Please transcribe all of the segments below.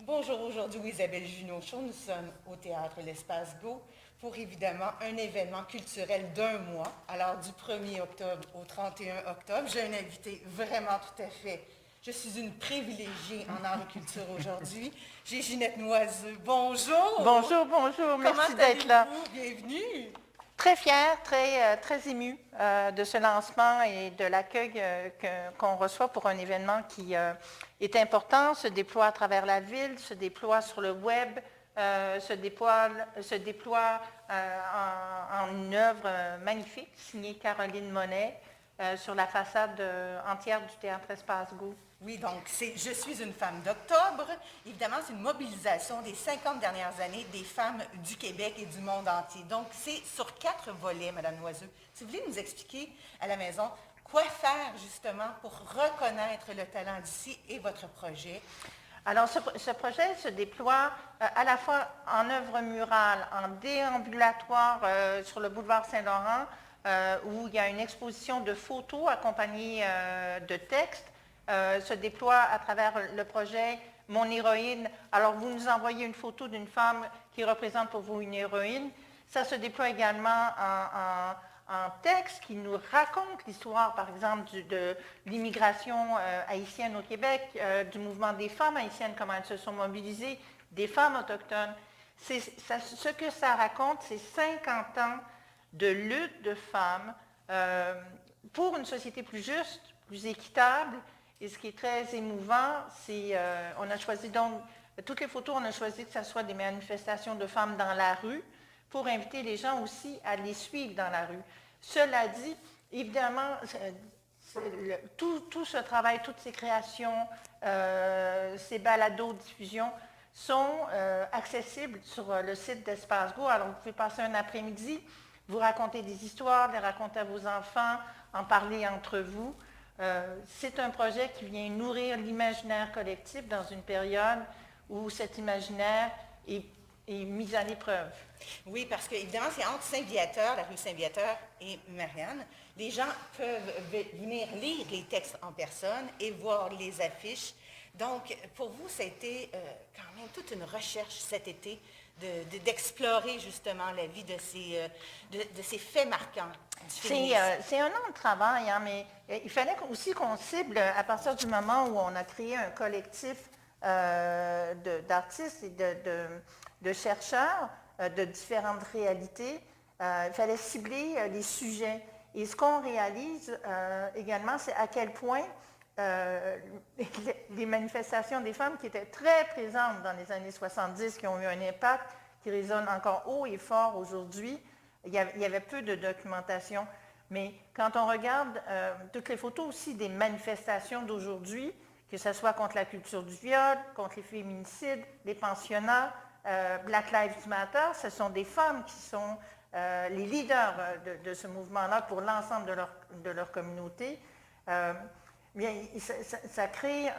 Bonjour, aujourd'hui Isabelle Junot Show. Nous sommes au Théâtre L'Espace Go pour évidemment un événement culturel d'un mois. Alors du 1er octobre au 31 octobre, j'ai un invité vraiment tout à fait. Je suis une privilégiée en art et culture aujourd'hui. J'ai Ginette Noiseux. Bonjour! Bonjour, bonjour, Comment merci d'être là. allez-vous? Bienvenue! Très fière, très émue de ce lancement et de l'accueil qu'on reçoit pour un événement qui est important, se déploie à travers la ville, se déploie sur le web, se déploie en une œuvre magnifique signée Caroline Monet sur la façade entière du Théâtre Espace Go. Oui, donc Je suis une femme d'octobre. Évidemment, c'est une mobilisation des 50 dernières années des femmes du Québec et du monde entier. Donc, c'est sur 4 volets, Madame Noiseux. Si vous voulez nous expliquer à la maison quoi faire justement pour reconnaître le talent d'ici et votre projet. Alors, ce projet se déploie à la fois en œuvre murale, en déambulatoire sur le boulevard Saint-Laurent, où il y a une exposition de photos accompagnées de textes, se déploie à travers le projet Mon héroïne. Alors, vous nous envoyez une photo d'une femme qui représente pour vous une héroïne. Ça se déploie également en texte qui nous raconte l'histoire, par exemple, de l'immigration haïtienne au Québec, du mouvement des femmes haïtiennes, comment elles se sont mobilisées, des femmes autochtones. Ce que ça raconte, c'est 50 ans de lutte de femmes pour une société plus juste, plus équitable. Et ce qui est très émouvant, c'est on a choisi donc, toutes les photos, on a choisi que ce soit des manifestations de femmes dans la rue pour inviter les gens aussi à les suivre dans la rue. Cela dit, évidemment, tout ce travail, toutes ces créations, ces balados-diffusions sont accessibles sur le site d'Espace Go. Alors, vous pouvez passer un après-midi, vous raconter des histoires, les raconter à vos enfants, en parler entre vous. C'est un projet qui vient nourrir l'imaginaire collectif dans une période où cet imaginaire est mis à l'épreuve. Oui, parce qu'évidemment, c'est entre Saint-Viateur, la rue Saint-Viateur et Marianne. Les gens peuvent venir lire les textes en personne et voir les affiches. Donc, pour vous, ça a été quand même toute une recherche cet été d'explorer justement la vie de ces faits marquants du féminisme. C'est un an de travail, hein, mais il fallait aussi qu'on cible, à partir du moment où on a créé un collectif d'artistes et de chercheurs de différentes réalités, il fallait cibler les sujets. Et ce qu'on réalise également, c'est à quel point les manifestations des femmes qui étaient très présentes dans les années 70, qui ont eu un impact, qui résonne encore haut et fort aujourd'hui, il y avait peu de documentation. Mais quand on regarde toutes les photos aussi des manifestations d'aujourd'hui, que ce soit contre la culture du viol, contre les féminicides, les pensionnats, Black Lives Matter, ce sont des femmes qui sont les leaders de ce mouvement-là pour l'ensemble de leur communauté. Bien, ça crée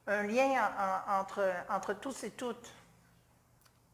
un lien entre tous et toutes.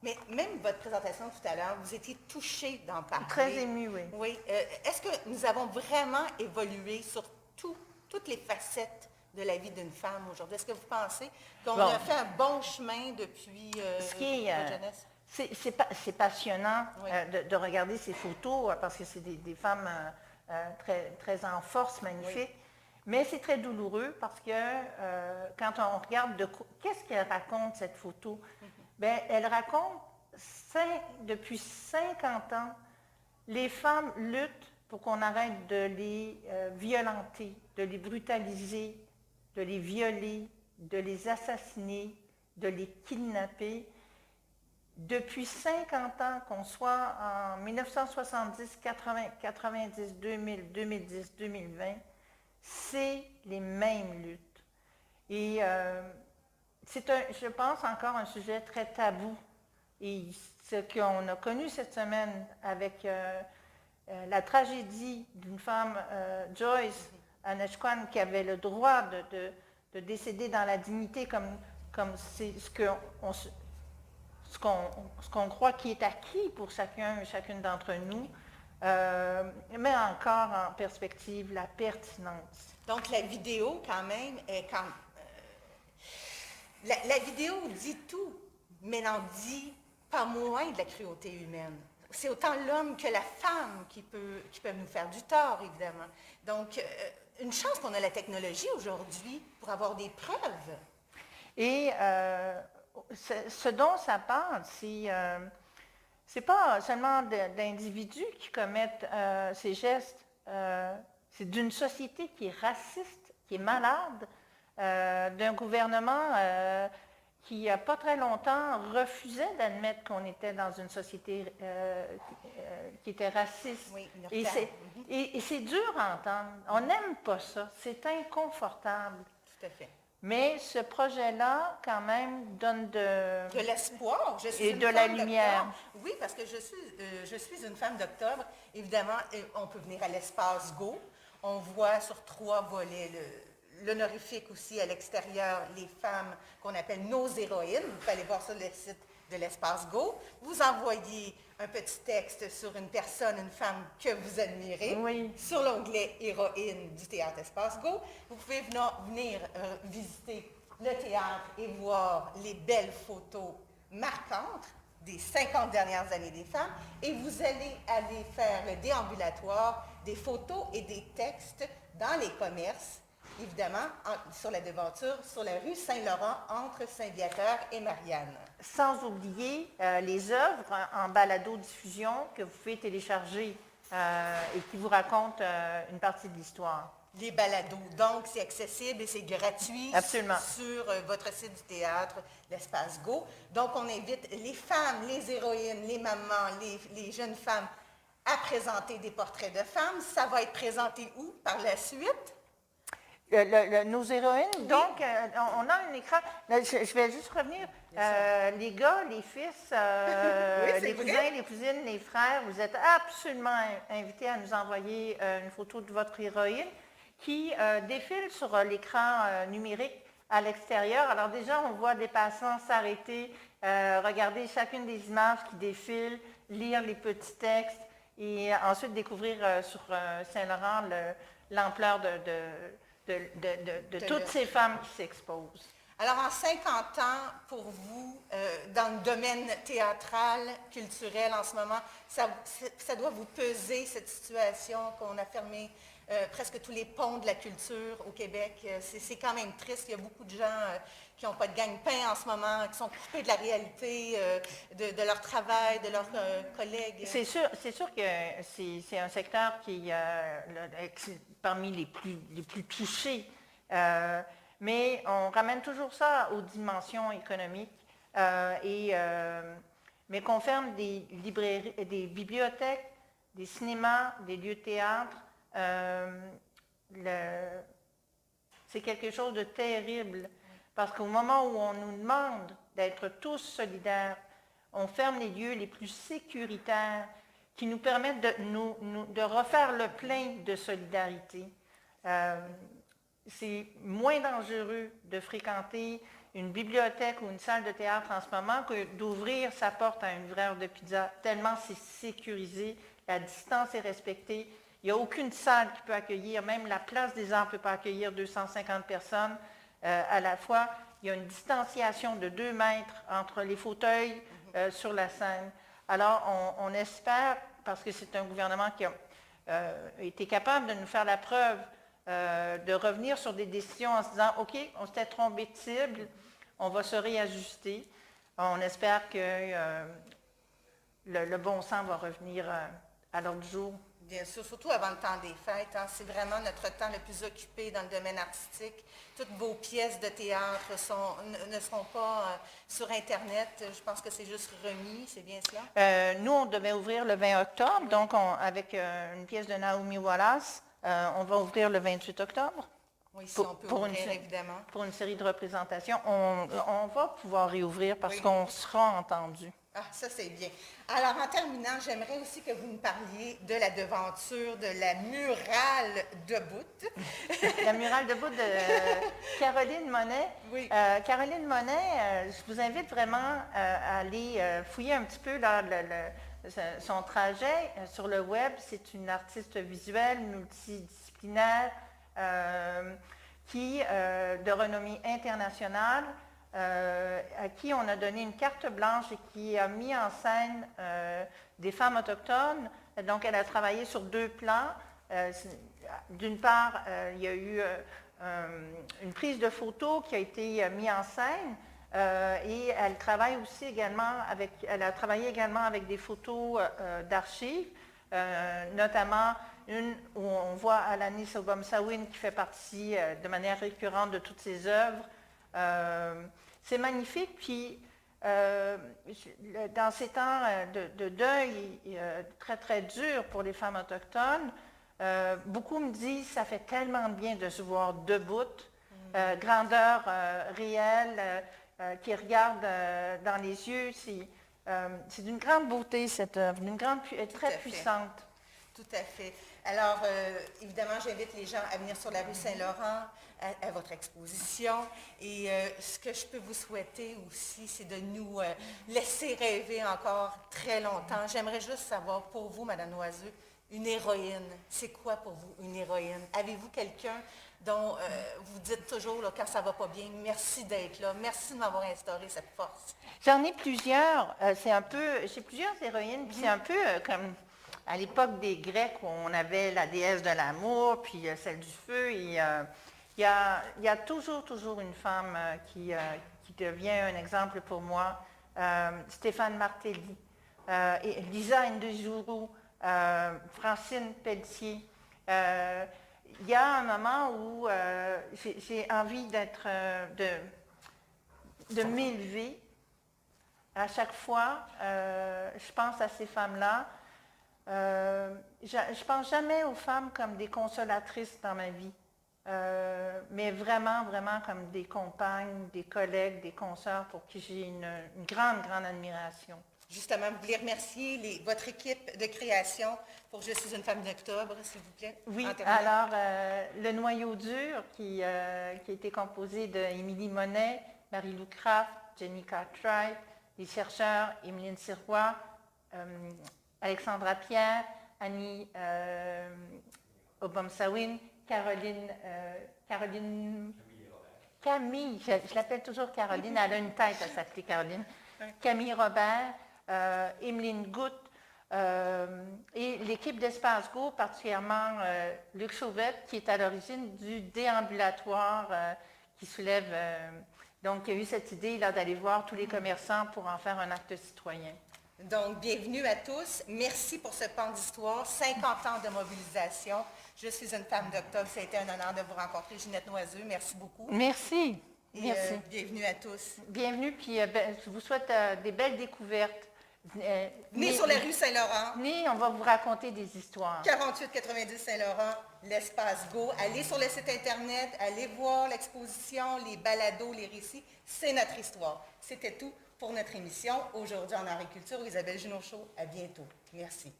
Mais même votre présentation tout à l'heure, vous étiez touchée d'en parler. Très émue, oui. Oui. Est-ce que nous avons vraiment évolué sur toutes les facettes de la vie d'une femme aujourd'hui? Est-ce que vous pensez qu'on a fait un bon chemin depuis votre jeunesse? C'est passionnant Oui. de regarder ces photos parce que c'est des femmes très en force, magnifiques. Oui. Mais c'est très douloureux parce que quand on regarde qu'est-ce qu'elle raconte, cette photo, bien, elle raconte depuis 50 ans, les femmes luttent pour qu'on arrête de les violenter, de les brutaliser, de les violer, de les assassiner, de les kidnapper. Depuis 50 ans, qu'on soit en 1970, 80, 90, 2000, 2010, 2020, c'est les mêmes luttes. Et c'est, je pense, encore un sujet très tabou. Et ce qu'on a connu cette semaine avec la tragédie d'une femme, Joyce Aneshkwan, qui avait le droit de décéder dans la dignité comme c'est ce qu'on croit qui est acquis pour chacun et chacune d'entre nous, met encore en perspective la pertinence. Donc, la vidéo, quand même, La vidéo dit tout, mais n'en dit pas moins de la cruauté humaine. C'est autant l'homme que la femme qui peuvent nous faire du tort, évidemment. Donc, une chance qu'on a la technologie aujourd'hui pour avoir des preuves. Et ce dont ça parle, c'est pas seulement d'individus qui commettent ces gestes, c'est d'une société qui est raciste, qui est malade, d'un gouvernement qui, il n'y a pas très longtemps, refusait d'admettre qu'on était dans une société qui était raciste. Oui, et c'est dur à entendre. On n'aime pas ça. C'est inconfortable. Tout à fait. Mais ce projet-là, quand même, donne de l'espoir. Et de la lumière. Oui, parce que je suis une femme d'octobre. Évidemment, on peut venir à l'espace Go. On voit sur 3 volets l'honorifique aussi à l'extérieur, les femmes qu'on appelle nos héroïnes. Vous pouvez aller voir sur le site de l'espace Go. Vous envoyez un petit texte sur une personne, une femme que vous admirez, oui. Sur l'onglet héroïne du théâtre Espace Go. Vous pouvez venir visiter le théâtre et voir les belles photos marquantes des 50 dernières années des femmes, et vous allez aller faire le déambulatoire des photos et des textes dans les commerces, évidemment, sur la devanture, sur la rue Saint-Laurent, entre Saint-Viateur et Marianne. Sans oublier les œuvres en balado-diffusion que vous pouvez télécharger et qui vous racontent une partie de l'histoire. Les balados, donc c'est accessible et c'est gratuit. Absolument. Sur votre site du théâtre, l'Espace Go. Donc on invite les femmes, les héroïnes, les mamans, les jeunes femmes à présenter des portraits de femmes. Ça va être présenté où par la suite? Nos héroïnes, oui. Donc, on a un écran. Je vais juste revenir. Les gars, les fils, oui, les cousins, les cousines, les frères, vous êtes absolument invités à nous envoyer une photo de votre héroïne qui défile sur l'écran numérique à l'extérieur. Alors déjà, on voit des passants s'arrêter, regarder chacune des images qui défilent, lire les petits textes et ensuite découvrir sur Saint-Laurent l'ampleur de toutes ces femmes qui s'exposent. Alors, en 50 ans, pour vous, dans le domaine théâtral, culturel en ce moment, ça doit vous peser, cette situation qu'on a fermé presque tous les ponts de la culture au Québec. C'est quand même triste. Il y a beaucoup de gens qui n'ont pas de gagne-pain en ce moment, qui sont coupés de la réalité de leur travail, de leurs collègues. C'est sûr que c'est un secteur qui est parmi les plus touchés. Mais on ramène toujours ça aux dimensions économiques. Mais qu'on ferme des librairies, des bibliothèques, des cinémas, des lieux de théâtre, c'est quelque chose de terrible. Parce qu'au moment où on nous demande d'être tous solidaires, on ferme les lieux les plus sécuritaires qui nous permettent de refaire le plein de solidarité. C'est moins dangereux de fréquenter une bibliothèque ou une salle de théâtre en ce moment que d'ouvrir sa porte à un livreur de pizza, tellement c'est sécurisé, la distance est respectée. Il n'y a aucune salle qui peut accueillir, même la place des Arts ne peut pas accueillir 250 personnes à la fois. Il y a une distanciation de 2 mètres entre les fauteuils sur la scène. Alors, on espère, parce que c'est un gouvernement qui a été capable de nous faire la preuve de revenir sur des décisions en se disant « OK, on s'était trompé de cible, on va se réajuster ». On espère que le bon sens va revenir à l'ordre du jour. Bien sûr, surtout avant le temps des fêtes. Hein, c'est vraiment notre temps le plus occupé dans le domaine artistique. Toutes vos pièces de théâtre ne seront pas sur Internet. Je pense que c'est juste remis, c'est bien cela? Nous, on devait ouvrir le 20 octobre, oui. Donc avec une pièce de Naomi Wallace, on va ouvrir le 28 octobre. Oui, si on peut ouvrir, évidemment. Pour une série de représentations. On va pouvoir réouvrir parce qu'on sera entendu. Ah, ça, c'est bien. Alors, en terminant, j'aimerais aussi que vous me parliez de la devanture de la murale debout. La murale debout de Caroline Monet. Oui. Caroline Monet, je vous invite vraiment à aller fouiller un petit peu là, son trajet sur le web. C'est une artiste visuelle, multidisciplinaire, qui, de renommée internationale, à qui on a donné une carte blanche et qui a mis en scène des femmes autochtones. Donc, elle a travaillé sur 2 plans. D'une part, il y a eu une prise de photos qui a été mise en scène et elle travaille aussi elle a travaillé également avec des photos d'archives, notamment une où on voit Alanis Obomsawin qui fait partie de manière récurrente de toutes ses œuvres. C'est magnifique, puis dans ces temps de deuil très, très durs pour les femmes autochtones, beaucoup me disent ça fait tellement de bien de se voir debout, grandeur réelle, qui regarde dans les yeux. C'est d'une grande beauté cette œuvre, très puissante. Tout à fait. Alors, évidemment, j'invite les gens à venir sur la rue Saint-Laurent à votre exposition. Et ce que je peux vous souhaiter aussi, c'est de nous laisser rêver encore très longtemps. J'aimerais juste savoir, pour vous, Mme Noiseux, une héroïne, c'est quoi pour vous une héroïne? Avez-vous quelqu'un dont vous dites toujours, là, quand ça ne va pas bien, merci d'être là, merci de m'avoir instauré cette force? J'en ai plusieurs. J'ai plusieurs héroïnes, puis c'est un peu comme à l'époque des Grecs où on avait la déesse de l'amour, puis celle du feu. Et il y a toujours une femme qui devient un exemple pour moi. Stéphane Martelly, Lisa Ndezuru, Francine Pelletier. Il y a un moment où j'ai envie de m'élever. À chaque fois, je pense à ces femmes-là. Je pense jamais aux femmes comme des consolatrices dans ma vie, mais vraiment, vraiment comme des compagnes, des collègues, des consoeurs pour qui j'ai une grande, grande admiration. Justement, vous voulez remercier votre équipe de création pour Je suis une femme d'octobre, s'il vous plaît? Oui, alors le noyau dur qui a été composé d'Émilie Monet, Marie-Lou Craft, Jenny Cartwright, les chercheurs Emeline Sirois, Alexandra Pierre, Annie Obomsawin, Camille, je l'appelle toujours Caroline, elle a une tête à s'appeler Caroline, Camille Robert, Emeline Goutte, et l'équipe d'Espace Go, particulièrement Luc Chauvette, qui est à l'origine du déambulatoire qui soulève. Donc, il y a eu cette idée là d'aller voir tous les commerçants pour en faire un acte citoyen. Donc, bienvenue à tous. Merci pour ce pan d'histoire. 50 ans de mobilisation. Je suis une femme d'octobre. Ça a été un honneur de vous rencontrer, Ginette Noiseux. Merci beaucoup. Merci. Et, merci. Bienvenue à tous. Bienvenue, puis je vous souhaite des belles découvertes. Venez sur la rue Saint-Laurent. Venez, on va vous raconter des histoires. 4890 Saint-Laurent, l'Espace Go. Allez sur le site Internet, allez voir l'exposition, les balados, les récits. C'est notre histoire. C'était tout pour notre émission. Aujourd'hui en agriculture, Isabelle Junot-Chaud. À bientôt. Merci.